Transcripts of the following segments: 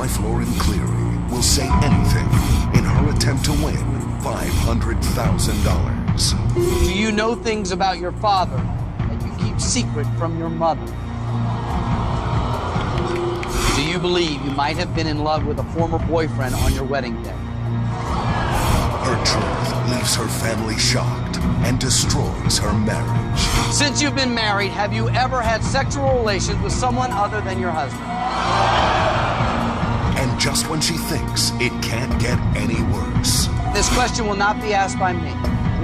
wife Lauren Cleary will say anything in her attempt to win $500,000. Do you know things about your father that you keep secret from your mother? Do you believe you might have been in love with a former boyfriend on your wedding day? Her truth leaves her family shocked and destroys her marriage. Since you've been married, have you ever had sexual relations with someone other than your husband? And just when she thinks it can't get any worse. This question will not be asked by me.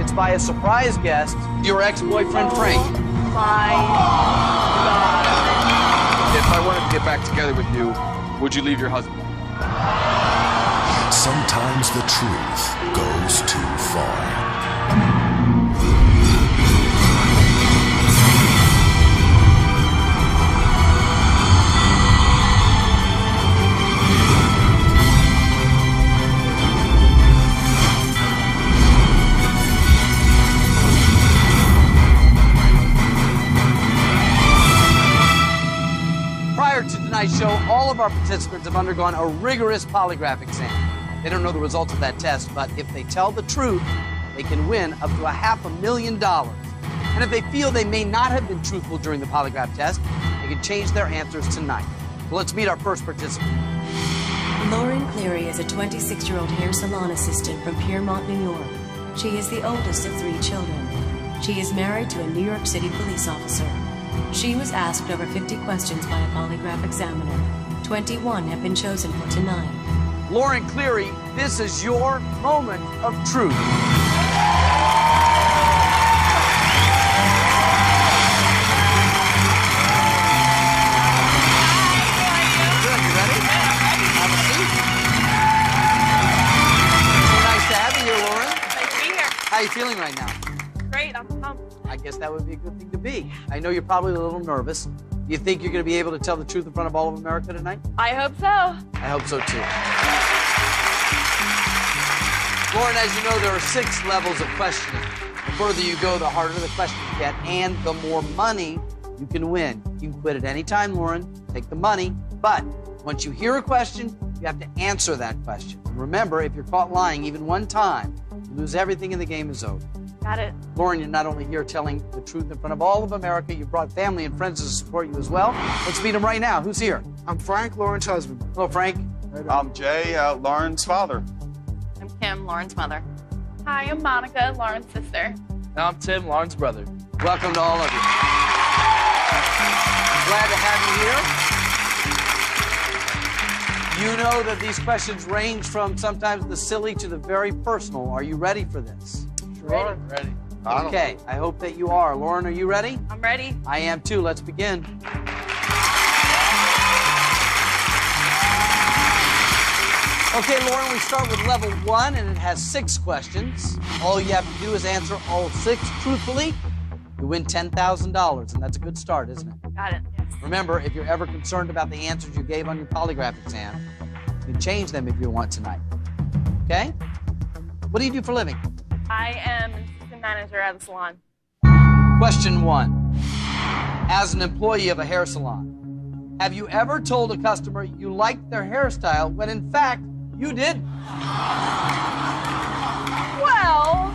It's by a surprise guest, your ex-boyfriend, Frank. My God. If I wanted to get back together with you, would you leave your husband? Sometimes the truth goes too far. Prior to tonight's show, all of our participants have undergone a rigorous polygraph exam. They don't know the results of that test, but if they tell the truth, they can win up to $500,000. And if they feel they may not have been truthful during the polygraph test, they can change their answers tonight. So let's meet our first participant. Lauren Cleary is a 26-year-old hair salon assistant from Piermont, New York. She is the oldest of 3 children. She is married to a New York City police officer. She was asked over 50 questions by a polygraph examiner. 21 have been chosen for tonight. Lauren Cleary, this is your moment of truth. Good, you ready? Have a seat. So nice to have you here, Lauren. Nice to be here. How are you feeling right now? Great, I'm pumped. I guess that would be a good thing to be. I know you're probably a little nervous. Do you think you're going to be able to tell the truth in front of all of America tonight? I hope so. I hope so too. Lauren, as you know, there are 6 levels of questioning. The further you go, the harder the questions get, and the more money you can win. You can quit at any time, Lauren. Take the money. But once you hear a question, you have to answer that question. And remember, if you're caught lying even one time, you lose everything and the game is over. Got it. Lauren, you're not only here telling the truth in front of all of America, you brought family and friends to support you as well. Let's meet them right now. Who's here? I'm Frank, Lauren's husband. Hello, Frank. I'm Jay, Lauren's father. I'm Kim, Lauren's mother. Hi, I'm Monica, Lauren's sister. And I'm Tim, Lauren's brother. Welcome to all of you. Glad to have you here. You know that these questions range from sometimes the silly to the very personal. Are you ready for this? Ready. Ready. Okay, I hope that you are. Lauren, are you ready? I'm ready. I am too. Let's begin. Okay, Lauren, we start with level 1, and it has 6 questions. All you have to do is answer all 6 truthfully. You win $10,000, and that's a good start, isn't it? Got it. Yes. Remember, if you're ever concerned about the answers you gave on your polygraph exam, you can change them if you want tonight. Okay? What do you do for a living? I am an assistant manager at a salon. Question 1. As an employee of a hair salon, have you ever told a customer you liked their hairstyle when in fact you did? Well,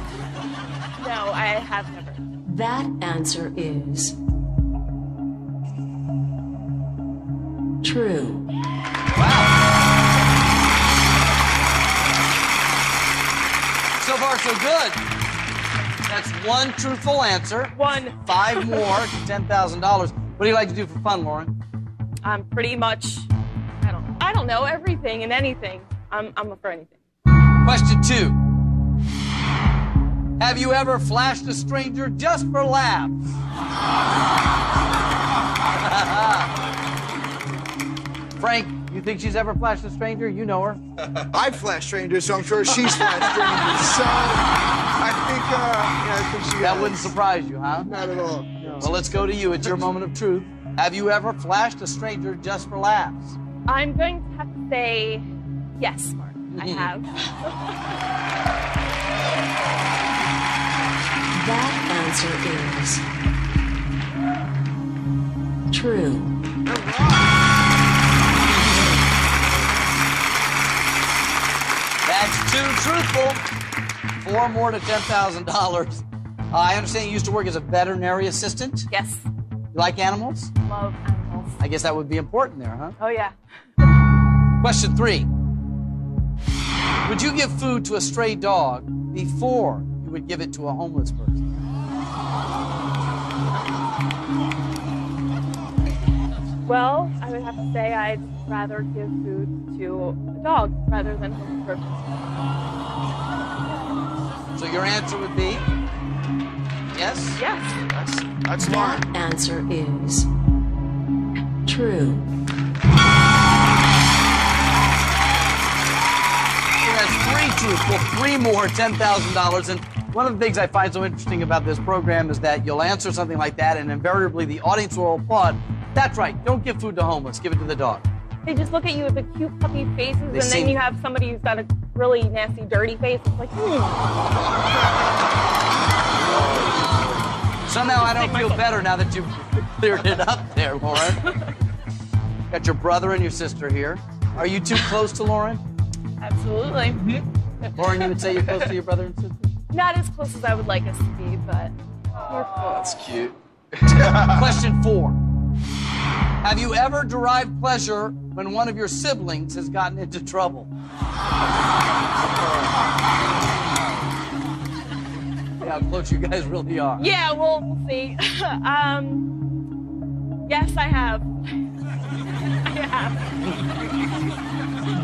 no, I have never. That answer is true. Wow. So far, so good. That's 1 truthful answer. 1. 5 more, $10,000. What do you like to do for fun, Lauren? I'm pretty much, I don't know, everything and anything. I'm up for anything. Question 2. Have you ever flashed a stranger just for laughs? Frank, you think she's ever flashed a stranger? You know her. I've flashed strangers, so I'm sure she's flashed strangers. So I think she That has. wouldn't surprise you, huh? Not at all. No. Well, let's go to you. It's your moment of truth. Have you ever flashed a stranger just for laughs? I'm going to have to say yes, Mark. I have. That answer is true. truthful. 4 more to $10,000. I understand you used to work as a veterinary assistant. Yes. You like animals? Love animals. I guess that would be important there, huh? Oh, yeah. Question 3. Would you give food to a stray dog before you would give it to a homeless person? Well, I would have to say I'd rather give food to a dog rather than a homeless person. So your answer would be yes? Yes. That's smart. That answer is true. That's 3 truthful, 3 more, $10,000. And one of the things I find so interesting about this program is that you'll answer something like that, and invariably the audience will applaud. That's right. Don't give food to homeless. Give it to the dog. They just look at you with the cute puppy faces, and seem- then you have somebody who's got a really nasty, dirty face. It's like, Somehow I don't feel better now that you've cleared it up there, Lauren. Got your brother and your sister here. Are you too close to Lauren? Absolutely. Lauren, you would say you're close to your brother and sister? Not as close as I would like us to be, but we're close. That's cute. Question 4. Have you ever derived pleasure when one of your siblings has gotten into trouble? How close you guys really are. Yeah, well, we'll see. Yes, I have. I have.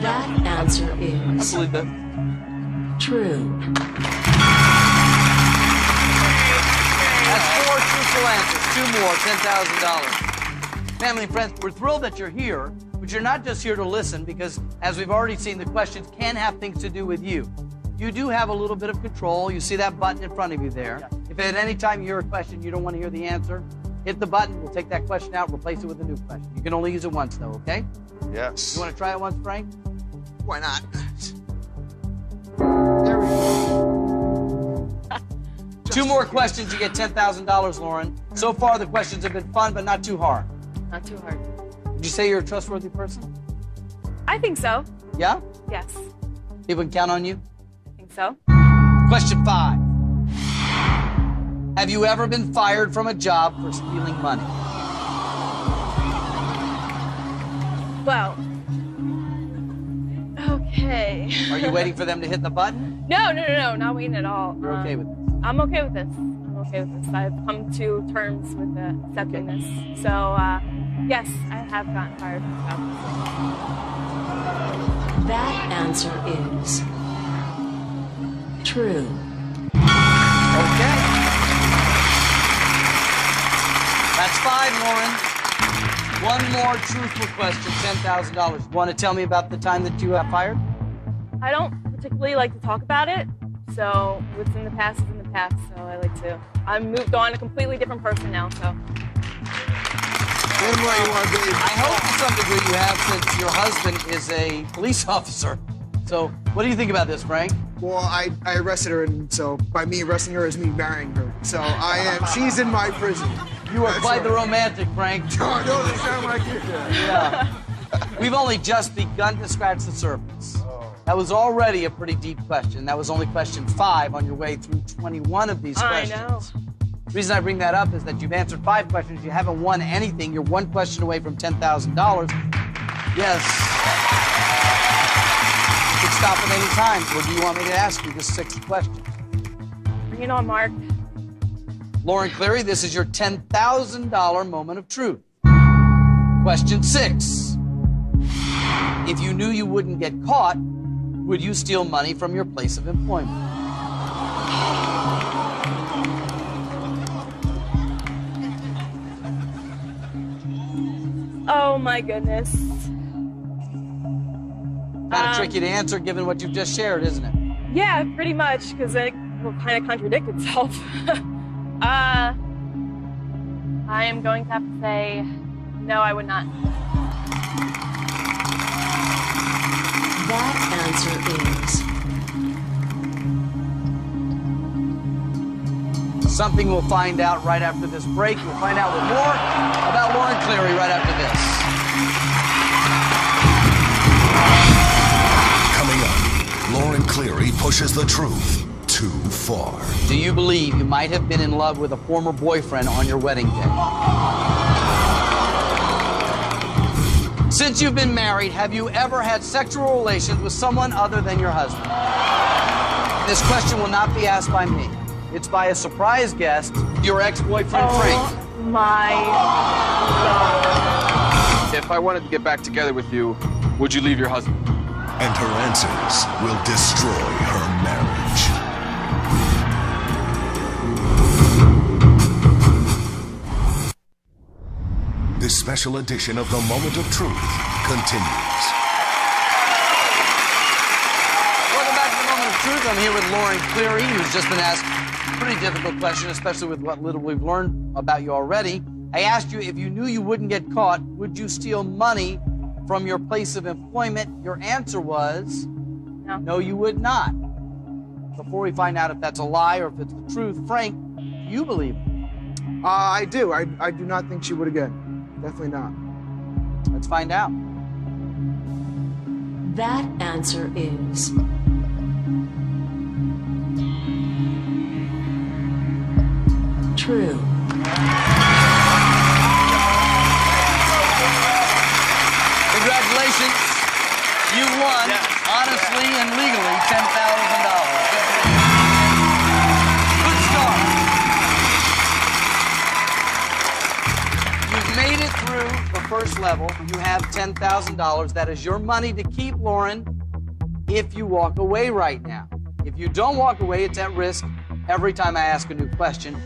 That answer I is believe that. true. That's 4 truthful answers. 2 more, $10,000. Family and friends, we're thrilled that you're here, but you're not just here to listen because, as we've already seen, the questions can have things to do with you. You do have a little bit of control. You see that button in front of you there. If at any time you hear a question you don't want to hear the answer, hit the button. We'll take that question out, replace it with a new question. You can only use it once, though, okay? Yes. You want to try it once, Frank? Why not? There we go. 2 more questions, you get $10,000, Lauren. So far, the questions have been fun, but not too hard. Not too hard. Would you say you're a trustworthy person? I think so. Yeah? Yes. People can count on you? I think so. Question 5. Have you ever been fired from a job for stealing money? Well. Okay. Are you waiting for them to hit the button? No, not waiting at all. You're okay with this? I'm okay with this. I've come to terms with accepting this. So, yes, I have gotten fired from jobs. That answer is true. Okay. That's 5, Lauren. 1 more truthful question, $10,000. Want to tell me about the time that you got fired? I don't particularly like to talk about it. So, what's in the past is in the past. So, I like to. I'm moved on, a completely different person now. So. One more you want to be. I hope to some degree you have, since your husband is a police officer. So, what do you think about this, Frank? Well, I arrested her, and so by me arresting her is me marrying her. So she's in my prison. You are quite the romantic, Frank. Oh, no, they sound like you. Yeah. We've only just begun to scratch the surface. That was already a pretty deep question. That was only question 5 on your way through 21 of these questions. I know. The reason I bring that up is that you've answered 5 questions. You haven't won anything. You're 1 question away from $10,000. Yes. You could stop at any time. Or do you want me to ask you the 6th question? Bring it on, Mark. Lauren Cleary, this is your $10,000 moment of truth. Question 6. If you knew you wouldn't get caught, would you steal money from your place of employment? Oh my goodness. Kind of tricky to answer given what you've just shared, isn't it? Yeah, pretty much, because it will kind of contradict itself. I am going to have to say, no, I would not. That answer is something we'll find out right after this break. We'll find out more about Lauren Cleary right after this. Coming up, Lauren Cleary puts pushes the truth too far. Do you believe you might have been in love with a former boyfriend on your wedding day? Since you've been married, have you ever had sexual relations with someone other than your husband? This question will not be asked by me. It's by a surprise guest, your ex-boyfriend, Frank. Oh my God. If I wanted to get back together with you, would you leave your husband? And her answers will destroy her marriage. This special edition of The Moment of Truth continues. Welcome back to The Moment of Truth. I'm here with Lauren Cleary, who's just been asked a pretty difficult question, especially with what little we've learned about you already. I asked you, if you knew you wouldn't get caught, would you steal money from your place of employment? Your answer was, no, you would not. Before we find out if that's a lie or if it's the truth, Frank, do you believe it? I do. I do not think she would again. Definitely not. Let's find out. That answer is true. Congratulations. You won, honestly and legally, $10,000. Good start. You've made it through the first level. You have $10,000. That is your money to keep, Lauren, if you walk away right now. If you don't walk away, it's at risk every time I ask a new question.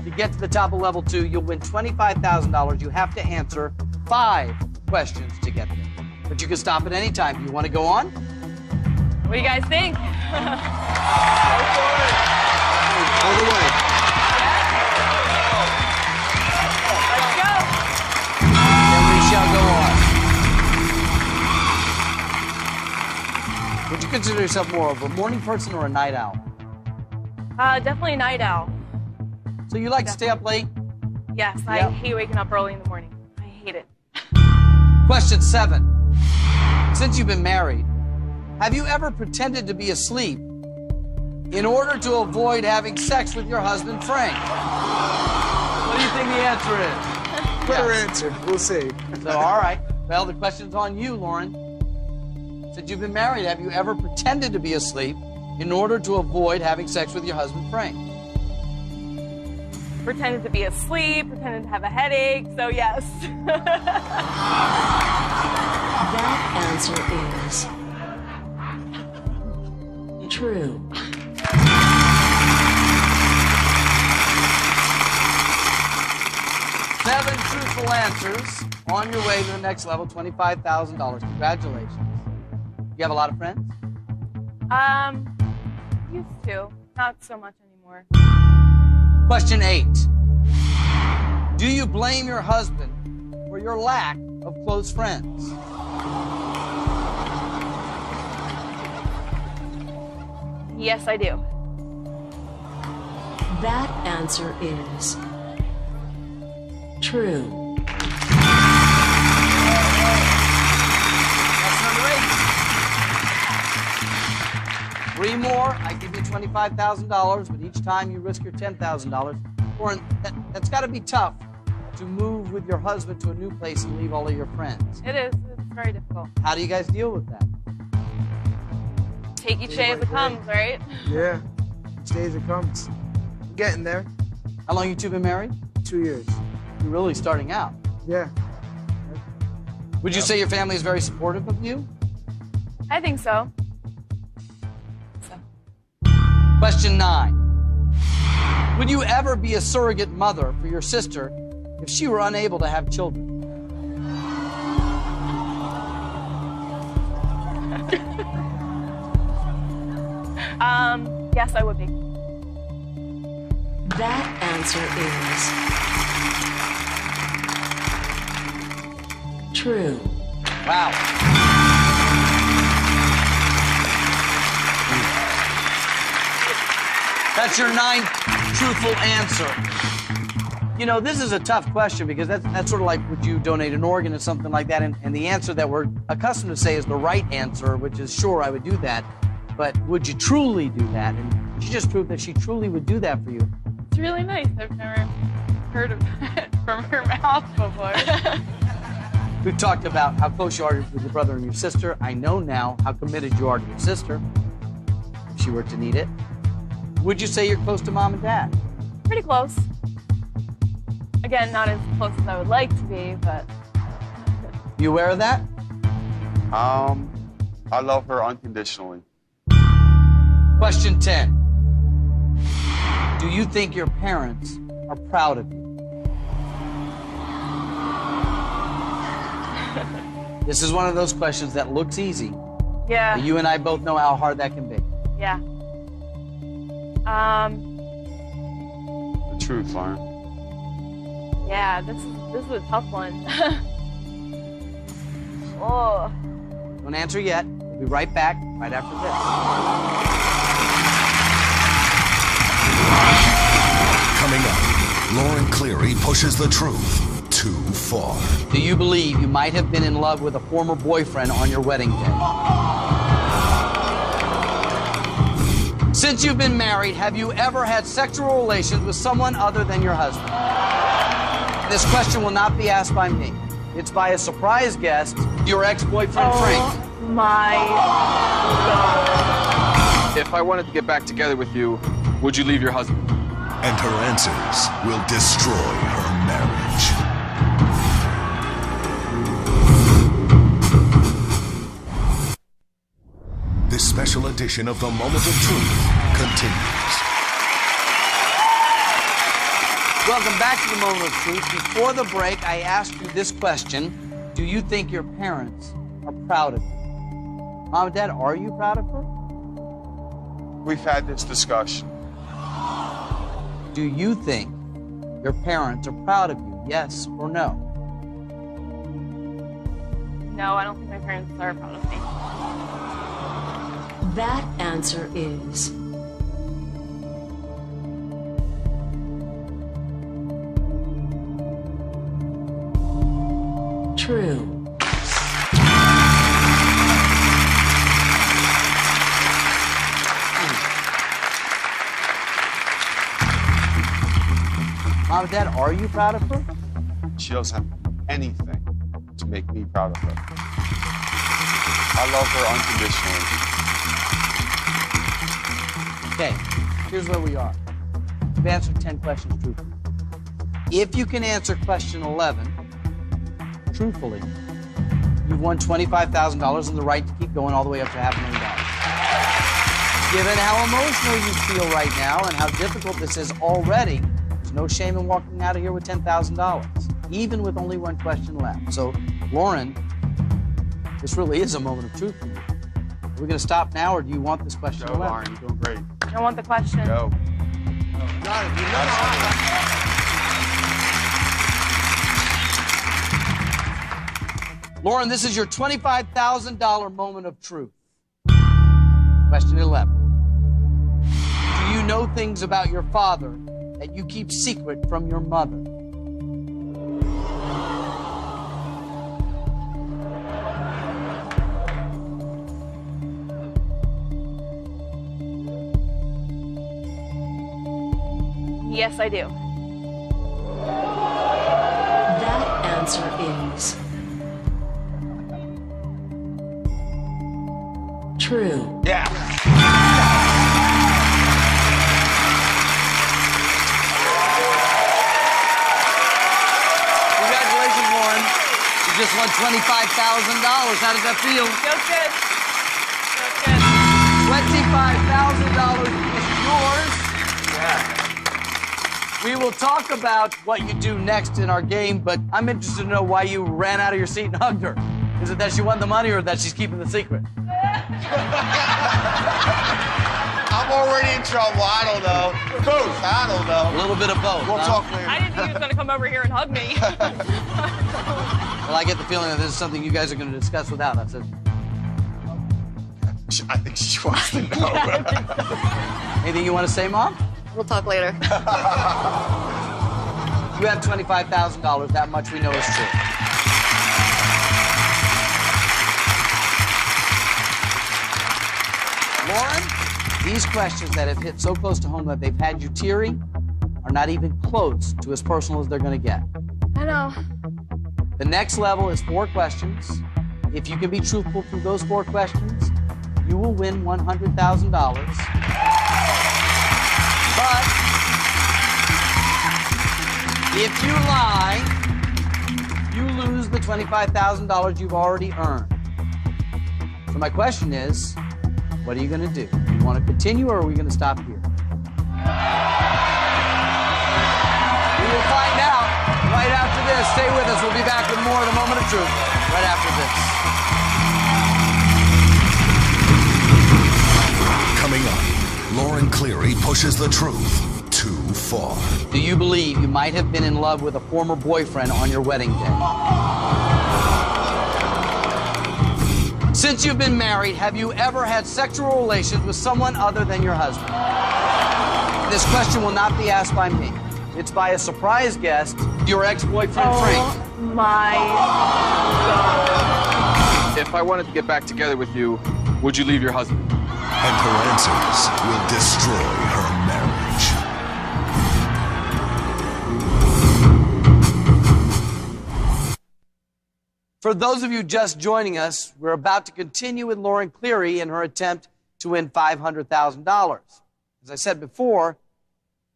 To get to the top of level 2, you'll win $25,000. You have to answer 5 questions to get there. But you can stop at any time. Do you want to go on? What do you guys think? All the way. Let's go. Then we shall go on. Would you consider yourself more of a morning person or a night owl? Definitely a night owl. So you like to stay up late? Yes, I hate waking up early in the morning. I hate it. Question 7. Since you've been married, have you ever pretended to be asleep in order to avoid having sex with your husband, Frank? What do you think the answer is? Put her answer. We'll see. So, all right. Well, the question's on you, Lauren. Since you've been married, have you ever pretended to be asleep in order to avoid having sex with your husband, Frank? Pretended to be asleep, pretended to have a headache, so yes. That answer is true. 7 truthful answers. On your way to the next level, $25,000. Congratulations. You have a lot of friends? Used to. Not so much anymore. Question 8. Do you blame your husband for your lack of close friends? Yes, I do. That answer is true. That's number 8. 3 more, I give you $25,000, but each time you risk your $10,000. Lauren, that's got to be tough to move with your husband to a new place and leave all of your friends. It is. It's very difficult. How do you guys deal with that? Take each day as it comes, right? Yeah. Each day as it comes. Getting there. How long you two been married? 2 years. You're really starting out. Yeah. Would you say your family is very supportive of you? I think so. Question 9. Would you ever be a surrogate mother for your sister if she were unable to have children? Yes, I would be. That answer is true. Wow. That's your 9th truthful answer. You know, this is a tough question because that's sort of like, would you donate an organ or something like that? And the answer that we're accustomed to say is the right answer, which is sure, I would do that. But would you truly do that? And she just proved that she truly would do that for you. It's really nice. I've never heard of it from her mouth before. We've talked about how close you are with your brother and your sister. I know now how committed you are to your sister, if she were to need it. Would you say you're close to mom and dad? Pretty close. Again, not as close as I would like to be, but... You aware of that? I love her unconditionally. Question 10. Do you think your parents are proud of you? This is one of those questions that looks easy. Yeah. But you and I both know how hard that can be. Yeah. The truth, Lauren. Yeah, this is a tough one. Oh. Don't answer yet. We'll be right back right after this. Coming up, Lauren Cleary pushes the truth too far. Do you believe you might have been in love with a former boyfriend on your wedding day? Since you've been married, have you ever had sexual relations with someone other than your husband? This question will not be asked by me. It's by a surprise guest, your ex-boyfriend, Frank. Oh my God. If I wanted to get back together with you, would you leave your husband? And her answers will destroy her marriage. This special edition of The Moment of Truth continues. Welcome back to The Moment of Truth. Before the break, I asked you this question. Do you think your parents are proud of you? Mom and Dad, are you proud of her? We've had this discussion. Do you think your parents are proud of you? Yes or no? No, I don't think my parents are proud of me. That answer is true. Mom and Dad, are you proud of her? She doesn't have anything to make me proud of her. I love her unconditionally. Okay, here's where we are. You've answered 10 questions truthfully. If you can answer question 11 truthfully, you've won $25,000 and the right to keep going all the way up to $500,000. Given how emotional you feel right now and how difficult this is already, there's no shame in walking out of here with $10,000, even with only one question left. So, Lauren, this really is a moment of truth for you. Are we going to stop now, or do you want this question Go, 11? Lauren, you're doing great. I want the question. Go. Got it. You know Lauren, this is your $25,000 moment of truth. Question 11. Do you know things about your father that you keep secret from your mother? Yes, I do. That answer is true. Yeah. Congratulations, Lauren. You just won $25,000. How does that feel? Feels good. Feels good. $25,000 is yours. Yeah. We will talk about what you do next in our game, but I'm interested to know why you ran out of your seat and hugged her. Is it that she won the money or that she's keeping the secret? I'm already in trouble. I don't know. Both. I don't A know. little bit of both. We'll huh? talk later. I didn't think he was going to come over here and hug me. Well, I get the feeling that this is something you guys are going to discuss without us. I think she wants to know. Anything you want to say, Mom? We'll talk later. You have $25,000. That much we know is true. Lauren? these questions that have hit so close to home that they've had you teary are not even close to as personal as they're going to get. I know. The next level is 4 questions. If you can be truthful through those 4 questions, you will win $100,000. But if you lie, you lose the $25,000 you've already earned. So my question is, what are you going to do? Do you want to continue, or are we going to stop here? We will find out right after this. Stay with us. We'll be back with more of The Moment of Truth right after this. Coming up, Lauren Cleary pushes the truth too far. Do you believe you might have been in love with a former boyfriend on your wedding day? Since you've been married, have you ever had sexual relations with someone other than your husband? This question will not be asked by me. It's by a surprise guest, your ex-boyfriend, Frank. Oh my God. If I wanted to get back together with you, would you leave your husband? And her answers will destroy her marriage. For those of you just joining us, we're about to continue with Lauren Cleary in her attempt to win $500,000. As I said before,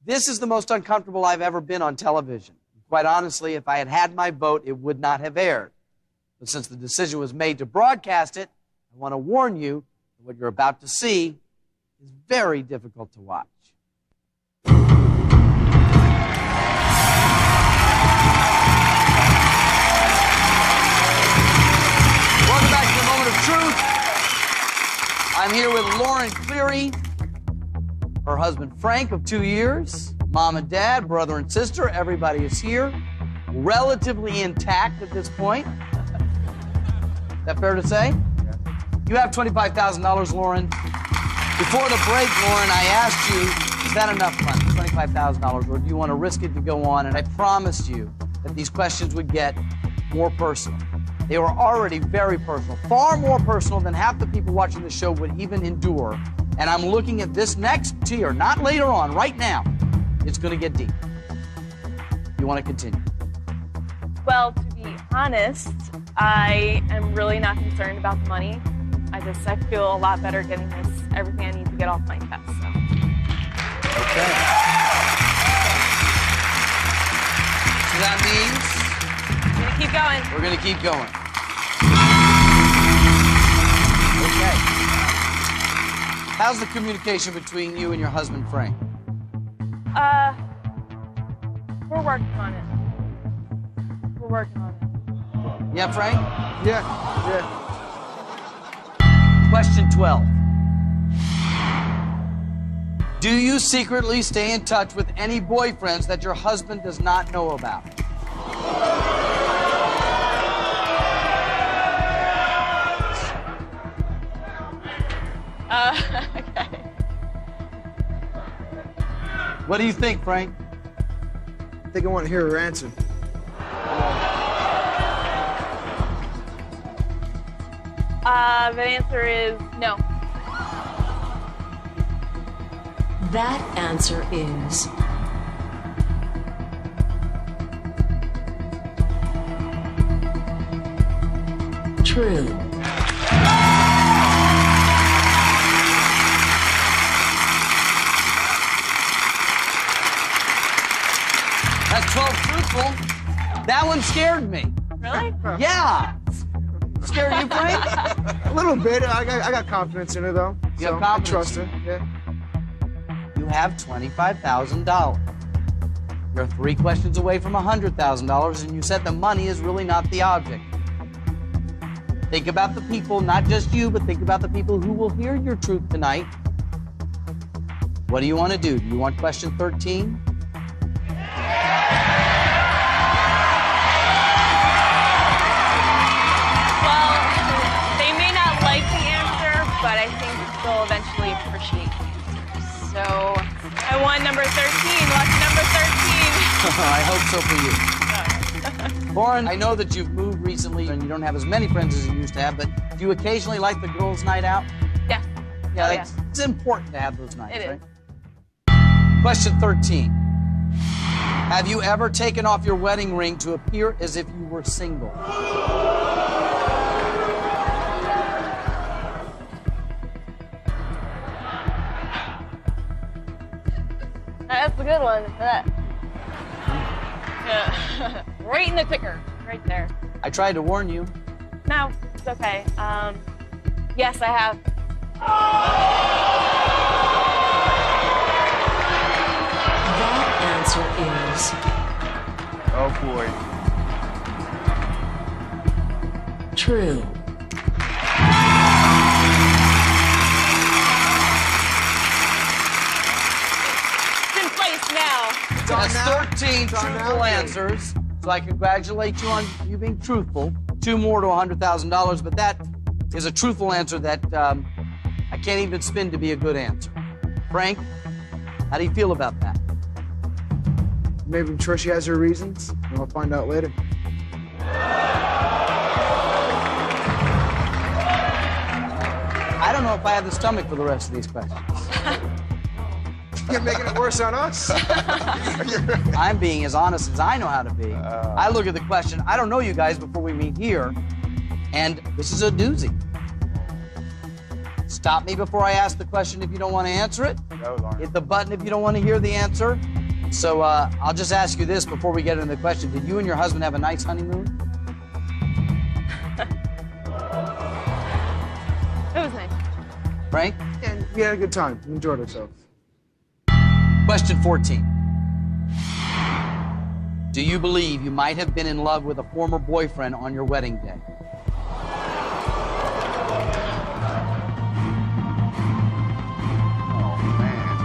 this is the most uncomfortable I've ever been on television. Quite honestly, if I had had my vote, it would not have aired. But since the decision was made to broadcast it, I want to warn you that what you're about to see is very difficult to watch. Welcome back to The Moment of Truth. I'm here with Lauren Cleary, her husband Frank of 2 years, mom and dad, brother and sister. Everybody is here, relatively intact at this point. Is that fair to say? Yeah. You have $25,000, Lauren. Before the break, Lauren, I asked you, is that enough money, $25,000, or do you want to risk it to go on? And I promised you that these questions would get more personal. They were already very personal, far more personal than half the people watching the show would even endure. And I'm looking at this next tier, not later on, right now. It's going to get deep. You want to continue? Well, to be honest, I am really not concerned about the money. I feel a lot better getting everything I need to get off my chest. So. Okay. So that means I'm gonna keep going. we're going to keep going. Okay. How's the communication between you and your husband, Frank? We're working on it. We're working on it. Yeah, Frank? Yeah. Question 12. Do you secretly stay in touch with any boyfriends that your husband does not know about? Okay. What do you think, Frank? I think I want to hear her answer. The answer is no. That answer is true. That's 12 truthful. That one scared me. Really? Yeah. Scared you, Frank? A little bit. I got confidence in her, though. You have So confidence? I trust her. Yeah. You have $25,000. You're 3 questions away from $100,000, and you said the money is really not the object. Think about the people, not just you, but think about the people who will hear your truth tonight. What do you want to do? Do you want question 13? Well, they may not like the answer, but I think they'll eventually appreciate the answer. So I won number 13. Lucky number 13. I hope so for you. Lauren, I know that you've moved recently and you don't have as many friends as you used to have, but do you occasionally like the girls' night out? Yeah. Yeah, Oh, yeah. it's important to have those nights, It right? is. Question 13. Have you ever taken off your wedding ring to appear as if you were single? That's a good one. Yeah. Right in the ticker. Right there. I tried to warn you. No, it's okay. Yes, I have. That answer is Oh boy. true. It's in place now. That's now? 13 It's on truthful now? answers. So I congratulate you on you being truthful. 2 more to $100,000, but that is a truthful answer that I can't even spin to be a good answer. Frank, how do you feel about that? Maybe I'm sure she has her reasons, and we'll find out later. I don't know if I have the stomach for the rest of these questions. You're making it worse on us. I'm being as honest as I know how to be. I look at the question. I don't know you guys before we meet here, and this is a doozy. Stop me before I ask the question if you don't want to answer it. No, Lauren. Hit the button if you don't want to hear the answer. So I'll just ask you this before we get into the question. Did you and your husband have a nice honeymoon? It was nice. Frank? And we had a good time. We enjoyed ourselves. Question 14. Do you believe you might have been in love with a former boyfriend on your wedding day? Oh, man.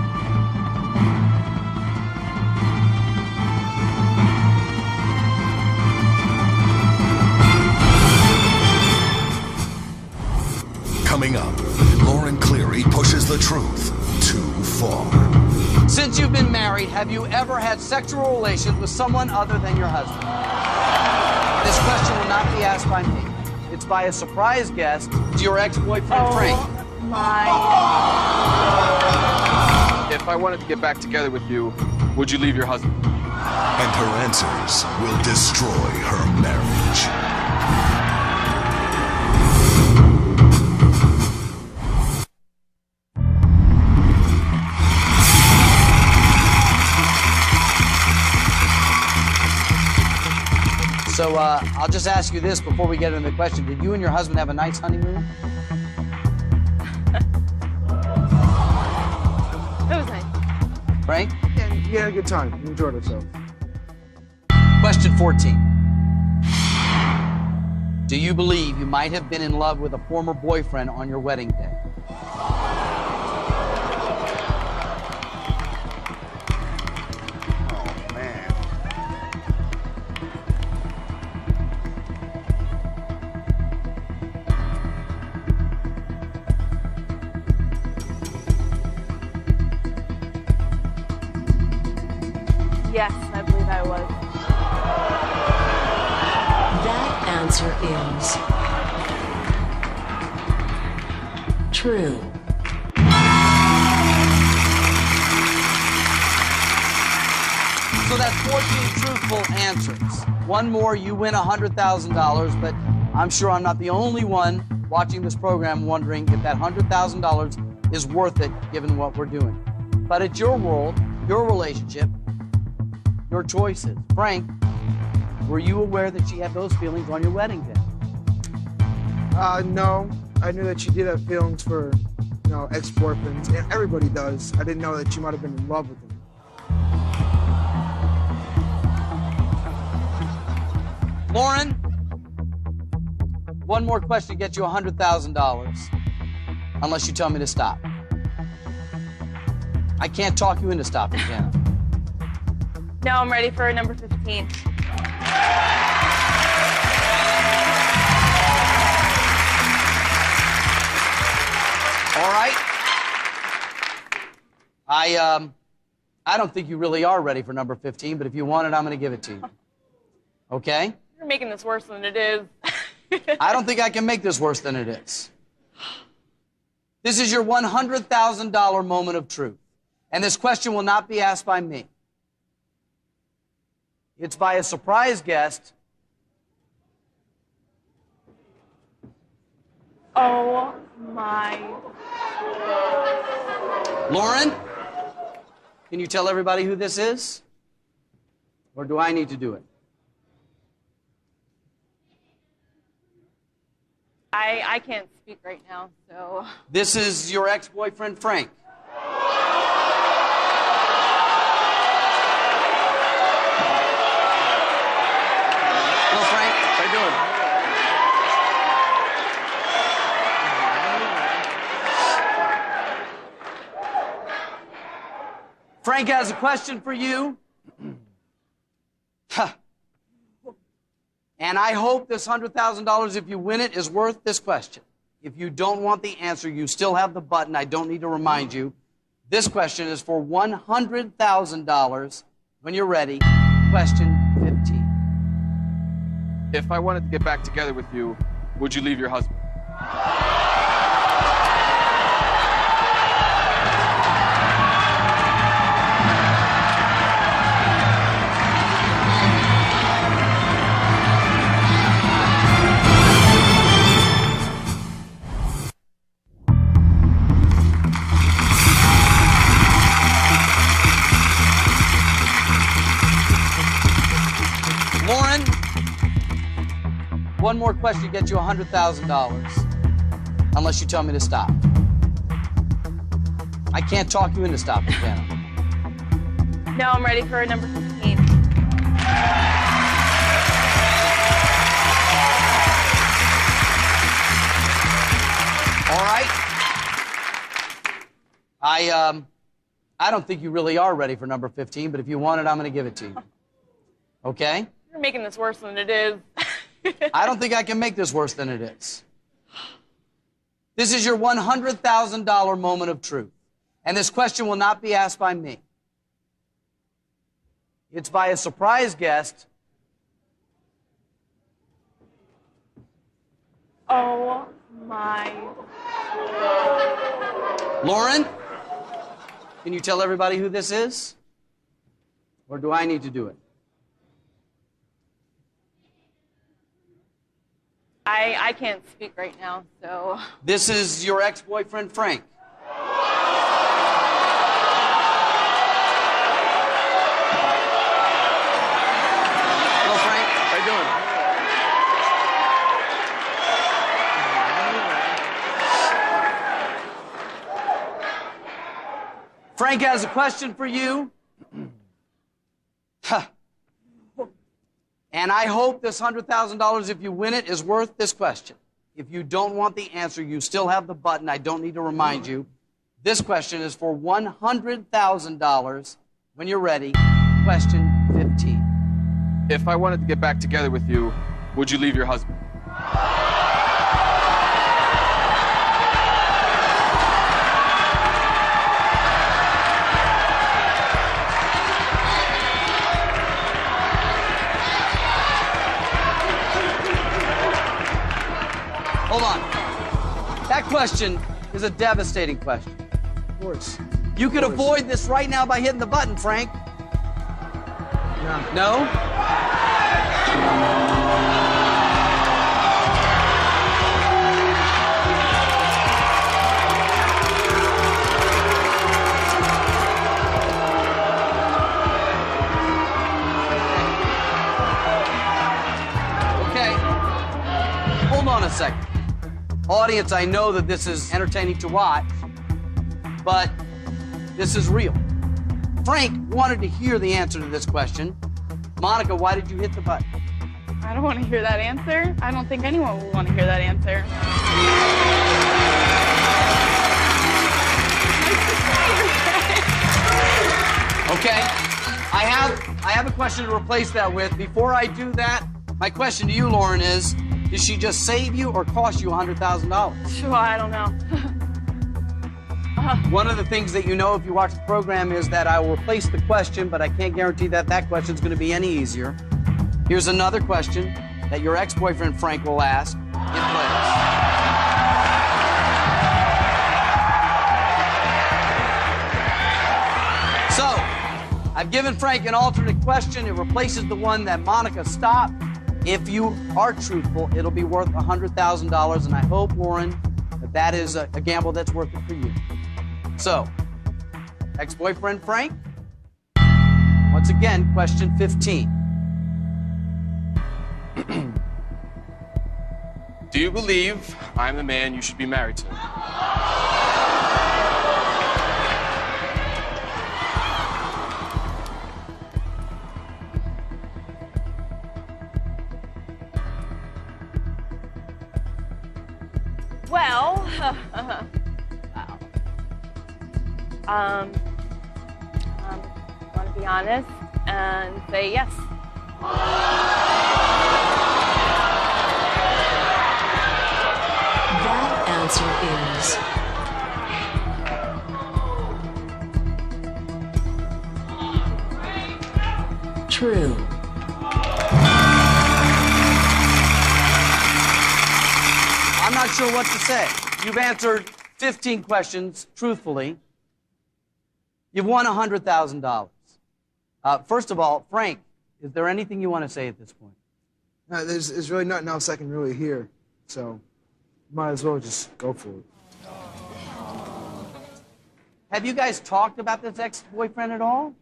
Coming up, Lauren Cleary pushes the truth too far. Since you've been married, have you ever had sexual relations with someone other than your husband? This question will not be asked by me. It's by a surprise guest, your ex-boyfriend, Frank. My. If I wanted to get back together with you, would you leave your husband? And her answers will destroy her marriage. So I'll just ask you this before we get into the question. Did you and your husband have a nice honeymoon? It was nice. Frank? And we had a good time. We enjoyed ourselves. Question 14. Do you believe you might have been in love with a former boyfriend on your wedding day? Oh, man. Yes, I believe I was. That answer is true. So that's 14 truthful answers. One more, you win $100,000, but I'm sure I'm not the only one watching this program wondering if that $100,000 is worth it given what we're doing. But it's your world, your relationship, your choices. Frank, were you aware that she had those feelings on your wedding day? No. I knew that she did have feelings for, ex-boyfriends, and everybody does. I didn't know that she might have been in love with them. Lauren, one more question gets you $100,000, unless you tell me to stop. I can't talk you into stopping, Janet. Now I'm ready for number 15. All right. I don't think you really are ready for number 15, but if you want it, I'm going to give it to you. Okay? You're making this worse than it is. I don't think I can make this worse than it is. This is your $100,000 moment of truth. And this question will not be asked by me. It's by a surprise guest. Oh my. Lauren, can you tell everybody who this is? Or do I need to do it? I can't speak right now, so. This is your ex-boyfriend, Frank. Hello, Frank. How you doing? Frank has a question for you. And I hope this $100,000, if you win it, is worth this question. If you don't want the answer, you still have the button. I don't need to remind you. This question is for $100,000. When you're ready, question 15. If I wanted to get back together with you, would you leave your husband? Lauren, one more question gets you $100,000. Unless you tell me to stop. I can't talk you into stopping, can I? No, I'm ready for number 15. All right. I don't think you really are ready for number 15, but if you want it, I'm going to give it to you. Okay? You're making this worse than it is. I don't think I can make this worse than it is. This is your $100,000 moment of truth. And this question will not be asked by me. It's by a surprise guest. Oh my. Lauren, can you tell everybody who this is? Or do I need to do it? I can't speak right now, so. This is your ex-boyfriend, Frank. Hello, Frank. How you doing? Frank has a question for you. And I hope this $100,000, if you win it, is worth this question. If you don't want the answer, you still have the button. I don't need to remind you. This question is for $100,000. When you're ready, question 15. If I wanted to get back together with you, would you leave your husband? Hold on. That question is a devastating question. Of course. You could avoid this right now by hitting the button, Frank. No. No? Okay. Hold on a second. Audience, I know that this is entertaining to watch, but this is real. Frank wanted to hear the answer to this question. Monica, why did you hit the button? I don't want to hear that answer. I don't think anyone will want to hear that answer. Okay. I have a question to replace that with. Before I do that, my question to you, Lauren, is, did she just save you or cost you $100,000? Sure, I don't know. One of the things that you know if you watch the program is that I will replace the question, but I can't guarantee that that question is going to be any easier. Here's another question that your ex-boyfriend Frank will ask in place. I've given Frank an alternate question. It replaces the one that Monica stopped. If you are truthful, it'll be worth $100,000, and I hope, Lauren, that is a gamble that's worth it for you. So, ex-boyfriend Frank, once again, question 15. Do you believe I'm the man you should be married to? Well, I want to be honest and say yes. That answer is true. I'm not sure what to say. You've answered 15 questions truthfully. You've won $100,000. First of all, Frank, is there anything you want to say at this point? No, there's really nothing else I can really hear, so might as well just go for it. Have you guys talked about this ex-boyfriend at all?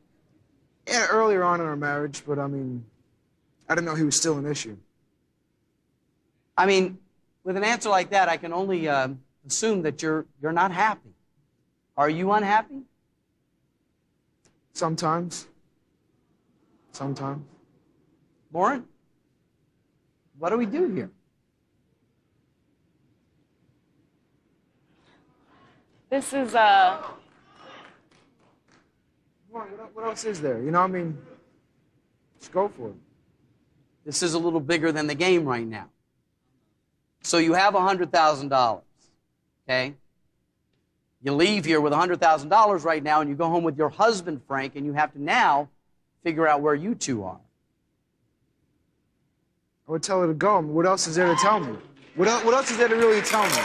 Yeah, earlier on in our marriage, but I mean, I didn't know he was still an issue. I mean, with an answer like that, I can only assume that you're not happy. Are you unhappy? Sometimes. Sometimes. Lauren, what do we do here? This is What else is there? You know, I mean, just go for it. This is a little bigger than the game right now. So you have $100,000, okay? You leave here with $100,000 right now, and you go home with your husband, Frank, and you have to now figure out where you two are. I would tell her to go. I mean, what else is there to tell me? What else is there to really tell me?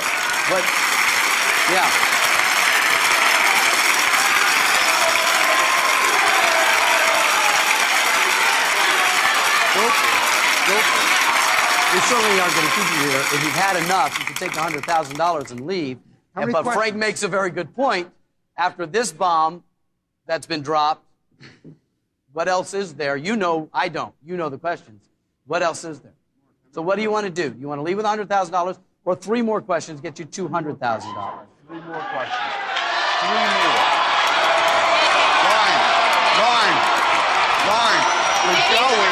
But, yeah. Go for it. Go for it. We certainly aren't going to keep you here. If you've had enough, you can take the $100,000 and leave. But Frank makes a very good point. After this bomb that's been dropped, what else is there? You know, I don't. You know the questions. What else is there? So what do you want to do? You want to leave with $100,000 or 3 more questions get you $200,000? 3 more questions. 3 more. Line. We're going.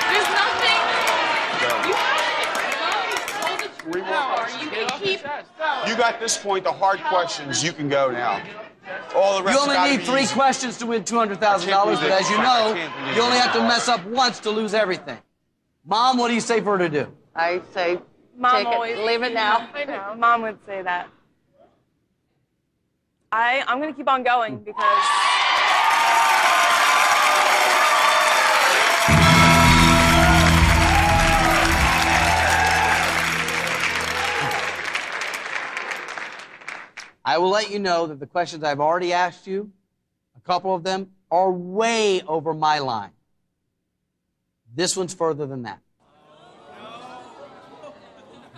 there's nothing. You got this point, the hard questions. You can go now. All the rest You only need 3 questions to win $200,000, but as you know, you only have to mess up once to lose everything. Mom, what do you say for her to do? I say, Mom take always, it, leave it now. I know. Mom would say that. I'm going to keep on going because... I will let you know that the questions I've already asked you, a couple of them, are way over my line. This one's further than that.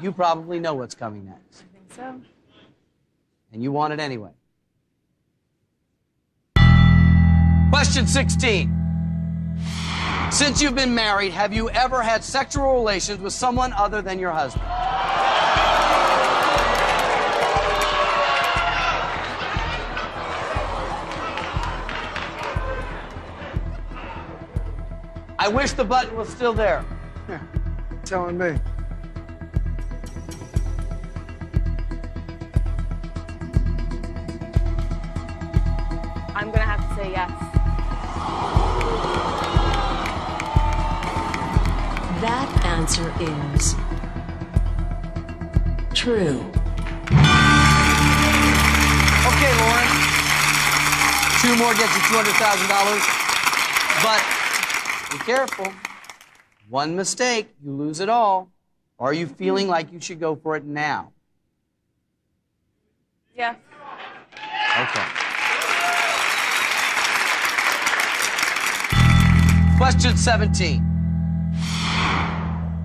You probably know what's coming next. I think so. And you want it anyway. Question 16. Since you've been married, have you ever had sexual relations with someone other than your husband? I wish the button was still there. Telling me. I'm going to have to say yes. That answer is true. Okay, Lauren. 2 more gets you $200,000. But be careful. One mistake, you lose it all. Are you feeling like you should go for it now? Yeah. Okay. Question 17.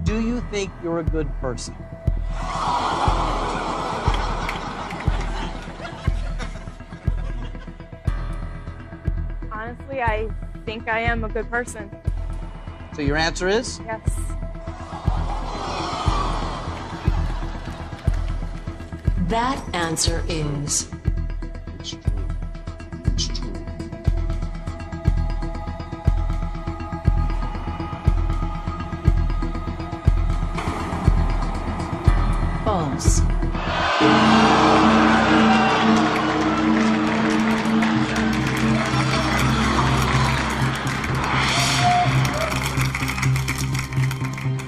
Do you think you're a good person? Honestly, I think I am a good person. So your answer is? Yes. That answer is It's true. It's true. false.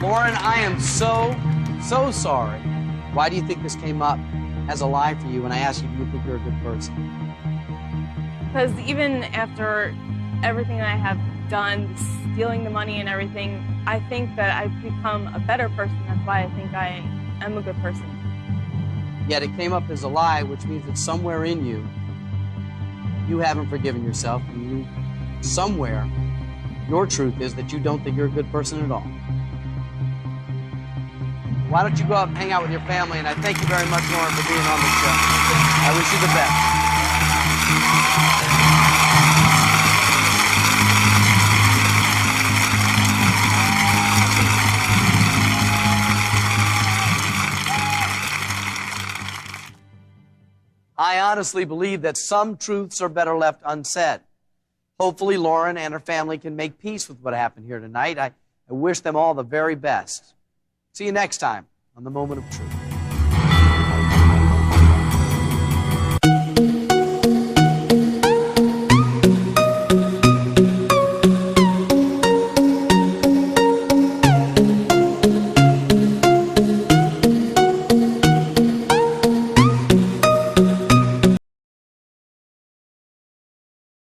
Lauren, I am so sorry. Why do you think this came up as a lie for you when I asked you, do you think you're a good person? Because even after everything I have done, stealing the money and everything, I think that I've become a better person. That's why I think I am a good person. Yet it came up as a lie, which means that somewhere in you, you haven't forgiven yourself, and somewhere, your truth is that you don't think you're a good person at all. Why don't you go out and hang out with your family? And I thank you very much, Lauren, for being on the show. I wish you the best. I honestly believe that some truths are better left unsaid. Hopefully, Lauren and her family can make peace with what happened here tonight. I wish them all the very best. See you next time on The Moment of Truth.